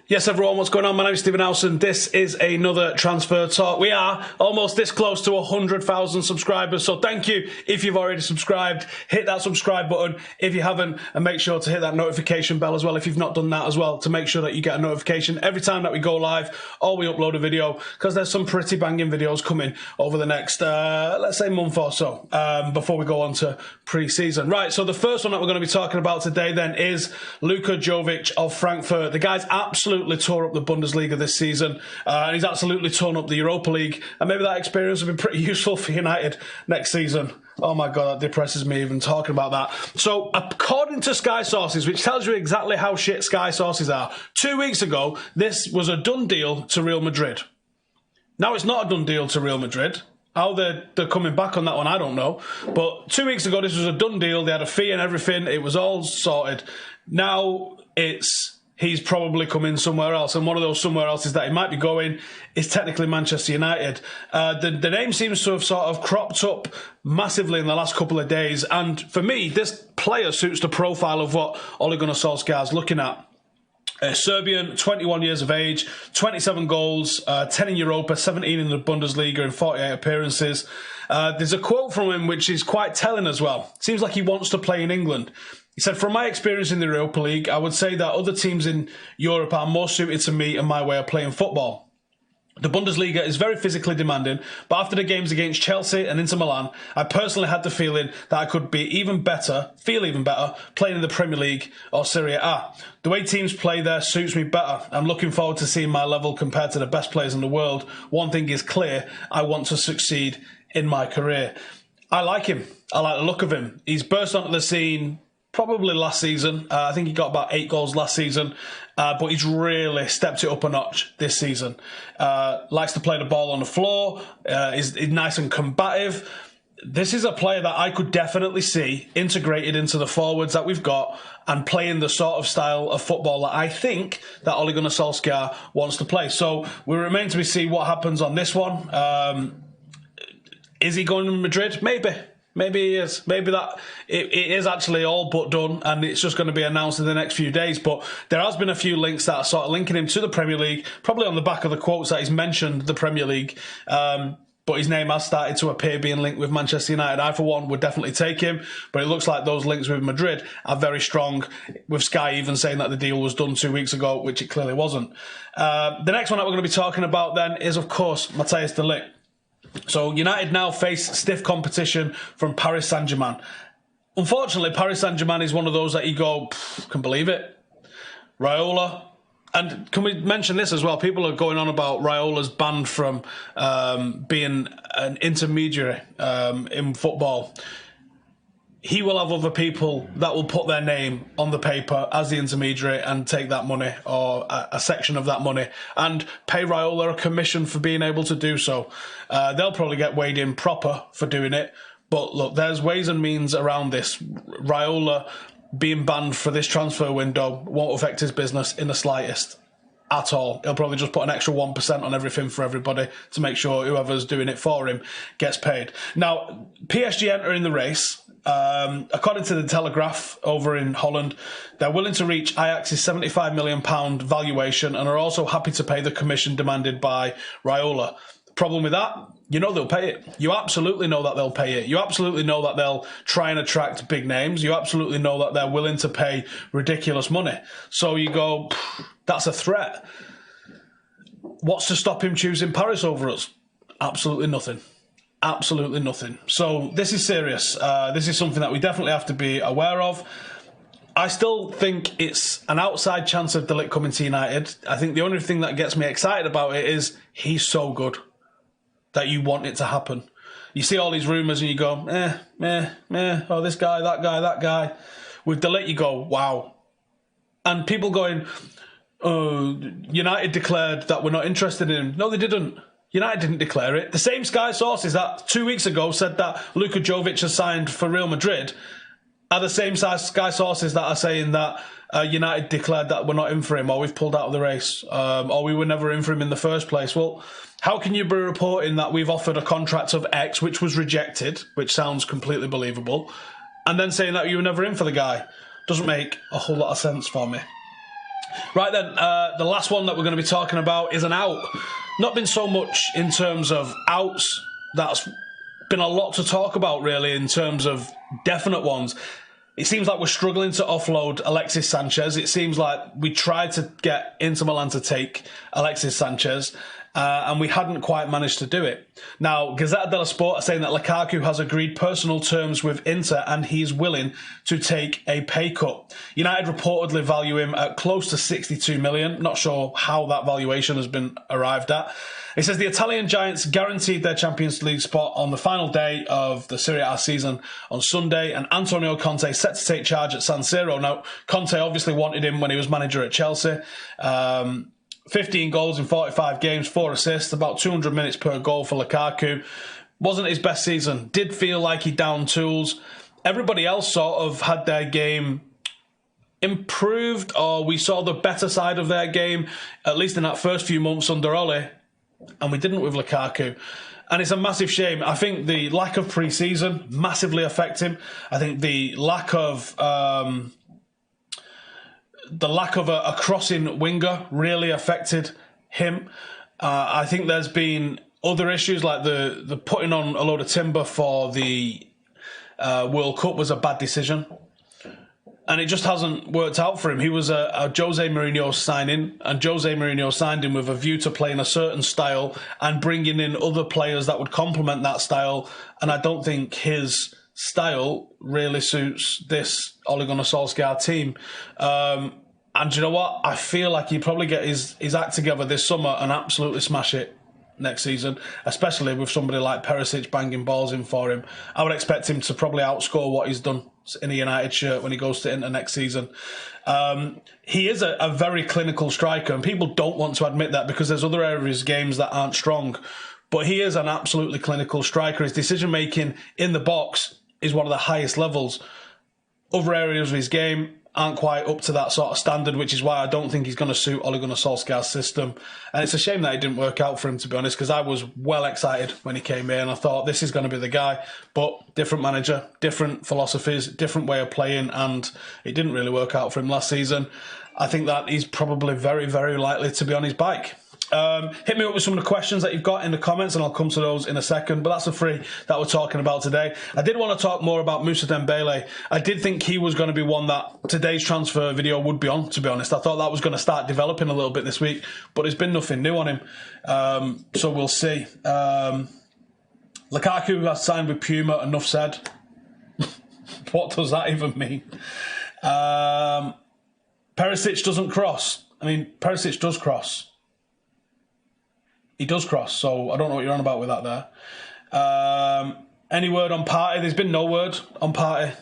Yes, everyone, what's going on? My name is Stephen Howson. This is another transfer talk. We are almost this close to 100,000 subscribers, so thank you if you've already subscribed. Hit that subscribe button if you haven't, and make sure to hit that notification bell as well if you've not done that as well, to make sure that you get a notification every time that we go live or we upload a video, because there's some pretty banging videos coming over the next, let's say, month or so, before we go on to pre-season. Right, so the first one that we're going to be talking about today then is Luka Jovic of Frankfurt. The guy's absolutely tore up the Bundesliga this season, and he's absolutely torn up the Europa League, and maybe that experience will be pretty useful for United next season. Oh my God, that depresses me even talking about that. So, according to Sky Sources, which tells you exactly how shit Sky Sources are, 2 weeks ago, this was a done deal to Real Madrid. Now it's not a done deal to Real Madrid. How they're coming back on that one, I don't know. But 2 weeks ago, this was a done deal. They had a fee and everything. It was all sorted. Now he's probably coming somewhere else. And one of those somewhere else is that he might be going is technically Manchester United. The name seems to have sort of cropped up massively in the last couple of days. And for me, this player suits the profile of what Ole Gunnar Solskjaer's looking at. Serbian, 21 years of age, 27 goals, 10 in Europa, 17 in the Bundesliga in 48 appearances. There's a quote from him which is quite telling as well. Seems like he wants to play in England. He said, "From my experience in the Europa League, I would say that other teams in Europe are more suited to me and my way of playing football. The Bundesliga is very physically demanding, but after the games against Chelsea and Inter Milan, I personally had the feeling that I could feel even better playing in the Premier League or Serie A. The way teams play there suits me better. I'm looking forward to seeing my level compared to the best players in the world. One thing is clear, I want to succeed in my career." I like him. I like the look of him. He's burst onto the scene probably last season. I think he got about 8 goals last season, but he's really stepped it up a notch this season. Likes to play the ball on the floor, is nice and combative. This is a player that I could definitely see integrated into the forwards that we've got and playing the sort of style of football that I think that Ole Gunnar Solskjaer wants to play. So we remain to see what happens on this one. Is he going to Madrid? Maybe. Maybe he is. Maybe that it is actually all but done and it's just going to be announced in the next few days. But there has been a few links that are sort of linking him to the Premier League, probably on the back of the quotes that he's mentioned the Premier League. But his name has started to appear being linked with Manchester United. I, for one, would definitely take him. But it looks like those links with Madrid are very strong, with Sky even saying that the deal was done 2 weeks ago, which it clearly wasn't. The next one that we're going to be talking about then is, of course, Matthijs de Ligt. So United now face stiff competition from Paris Saint-Germain. Unfortunately, Paris Saint-Germain is one of those that you go, can believe it. Raiola. And can we mention this as well? People are going on about Raiola's banned from being an intermediary in football. He will have other people that will put their name on the paper as the intermediary and take that money or a section of that money and pay Raiola a commission for being able to do so. They'll probably get weighed in proper for doing it. But look, there's ways and means around this. Raiola being banned for this transfer window won't affect his business in the slightest at all. He'll probably just put an extra 1% on everything for everybody to make sure whoever's doing it for him gets paid. Now, PSG enter in the race. According to the Telegraph over in Holland, they're willing to reach Ajax's £75 million valuation and are also happy to pay the commission demanded by Raiola. Problem with that? You know they'll pay it. You absolutely know that they'll pay it. You absolutely know that they'll try and attract big names. You absolutely know that they're willing to pay ridiculous money. So you go, that's a threat. What's to stop him choosing Paris over us? Absolutely nothing. Absolutely nothing. So this is serious. This is something that we definitely have to be aware of. I still think it's an outside chance of de Ligt coming to United. I think the only thing that gets me excited about it is he's so good that you want it to happen. You see all these rumours and you go, oh, this guy, that guy, that guy. With de Ligt, you go, wow. And people going, oh, United declared that we're not interested in him. No, they didn't. United didn't declare it. The same Sky sources that 2 weeks ago said that Luka Jovic has signed for Real Madrid are the same Sky sources that are saying that United declared that we're not in for him, or we've pulled out of the race, or we were never in for him in the first place. Well, how can you be reporting that we've offered a contract of X, which was rejected, which sounds completely believable, and then saying that you were never in for the guy? Doesn't make a whole lot of sense for me. Right then, the last one that we're going to be talking about is an out. Not been so much in terms of outs. That's been a lot to talk about, really, in terms of definite ones. It seems like we're struggling to offload Alexis Sanchez. It seems like we tried to get Inter Milan to take Alexis Sanchez, and we hadn't quite managed to do it. Now, Gazzetta dello Sport are saying that Lukaku has agreed personal terms with Inter and he's willing to take a pay cut. United reportedly value him at close to 62 million. Not sure how that valuation has been arrived at. It says the Italian Giants guaranteed their Champions League spot on the final day of the Serie A season on Sunday, and Antonio Conte set to take charge at San Siro. Now, Conte obviously wanted him when he was manager at Chelsea. 15 goals in 45 games, 4 assists, about 200 minutes per goal for Lukaku. Wasn't his best season. Did feel like he downed tools. Everybody else sort of had their game improved, or we saw the better side of their game, at least in that first few months under Ole, and we didn't with Lukaku. And it's a massive shame. I think the lack of pre-season massively affects him. I think the lack of a crossing winger really affected him. I think there's been other issues, like the putting on a load of timber for the World Cup was a bad decision. And it just hasn't worked out for him. He was a Jose Mourinho signing, and Jose Mourinho signed him with a view to playing a certain style and bringing in other players that would complement that style. And I don't think his style really suits this Ole Gunnar Solskjaer team. And you know what? I feel like he'd probably get his act together this summer and absolutely smash it next season, especially with somebody like Perisic banging balls in for him. I would expect him to probably outscore what he's done in a United shirt when he goes to Inter next season. He is a very clinical striker, and people don't want to admit that because there's other areas of his games that aren't strong. But he is an absolutely clinical striker. His decision-making in the box is one of the highest levels. Other areas of his game aren't quite up to that sort of standard, which is why I don't think he's going to suit Ole Gunnar Solskjaer's system. And it's a shame that it didn't work out for him, to be honest, because I was well excited when he came in. I thought, this is going to be the guy. But different manager, different philosophies, different way of playing, and it didn't really work out for him last season. I think that he's probably very, very likely to be on his bike. Hit me up with some of the questions that you've got in the comments, and I'll come to those in a second. But that's the three that we're talking about today. I did want to talk more about Moussa Dembele. I did think he was going to be one that today's transfer video would be on, to be honest. I thought that was going to start developing a little bit this week, but there's been nothing new on him. So we'll see. Lukaku has signed with Puma, enough said. What does that even mean? Perisic doesn't cross. I mean, Perisic does cross. He does cross, so I don't know what you're on about with that there. Any word on Partey? There's been no word on Partey.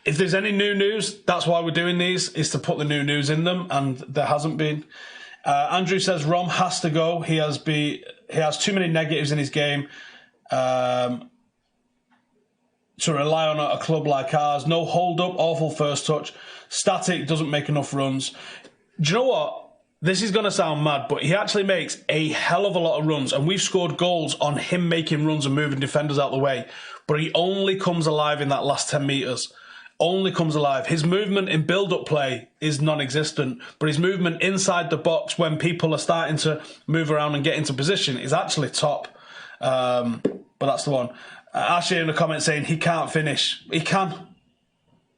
If there's any new news, that's why we're doing these, is to put the new news in them, and there hasn't been. Andrew says Rom has to go. He has too many negatives in his game to rely on a club like ours. No hold-up, awful first touch. Static, doesn't make enough runs. Do you know what? This is going to sound mad, but he actually makes a hell of a lot of runs, and we've scored goals on him making runs and moving defenders out of the way, but he only comes alive in that last 10 metres. Only comes alive. His movement in build-up play is non-existent, but his movement inside the box when people are starting to move around and get into position is actually top. But that's the one. Ashley in the comments saying he can't finish. He can.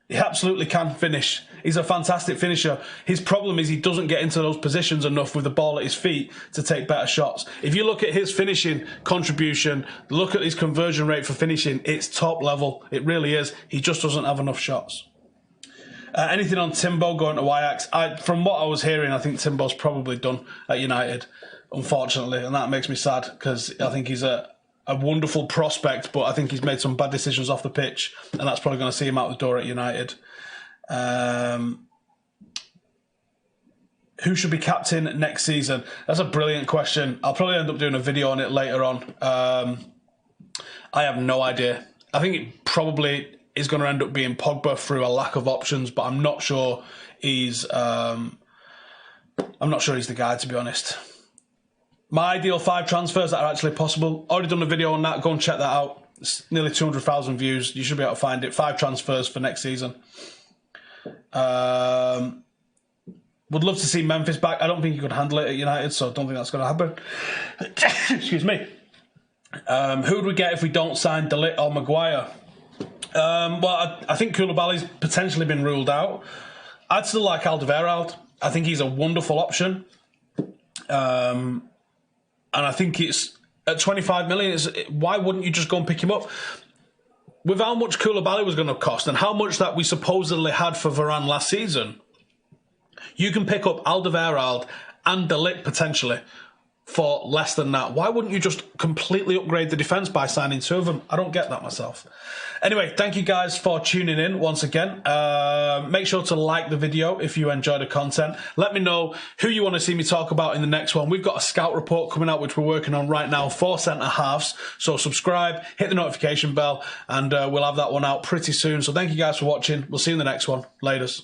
He absolutely can finish. He's a fantastic finisher. His problem is he doesn't get into those positions enough with the ball at his feet to take better shots. If you look at his finishing contribution, look at his conversion rate for finishing, it's top level. It really is. He just doesn't have enough shots. Anything on Timbo going to Ajax? From what I was hearing, I think Timbo's probably done at United, unfortunately, and that makes me sad because I think he's a wonderful prospect, but I think he's made some bad decisions off the pitch, and that's probably going to see him out the door at United. Who should be captain next season? That's a brilliant question. I'll probably end up doing a video on it later on. I have no idea. I think it probably is going to end up being Pogba through a lack of options, but I'm not sure he's the guy, to be honest. My ideal 5 transfers that are actually possible. Already done a video on that. Go and check that out. It's nearly 200,000 views. You should be able to find it. 5 transfers for next season. Would love to see Memphis back. I don't think he could handle it at United, so I don't think that's going to happen. Excuse me. Who do we get if we don't sign De Ligt or Maguire? Well, I think Koulibaly's potentially been ruled out. I'd still like Alderweireld. I think he's a wonderful option. And I think it's at 25 million. Why wouldn't you just go and pick him up? With how much Koulibaly was going to cost and how much that we supposedly had for Varane last season, you can pick up Alderweireld and De Ligt potentially for less than that. Why wouldn't you just completely upgrade the defence by signing 2 of them? I don't get that myself. Anyway, thank you guys for tuning in once again. Make sure to like the video if you enjoy the content. Let me know who you want to see me talk about in the next one. We've got a scout report coming out, which we're working on right now for centre-halves. So subscribe, hit the notification bell, and we'll have that one out pretty soon. So thank you guys for watching. We'll see you in the next one. Laters.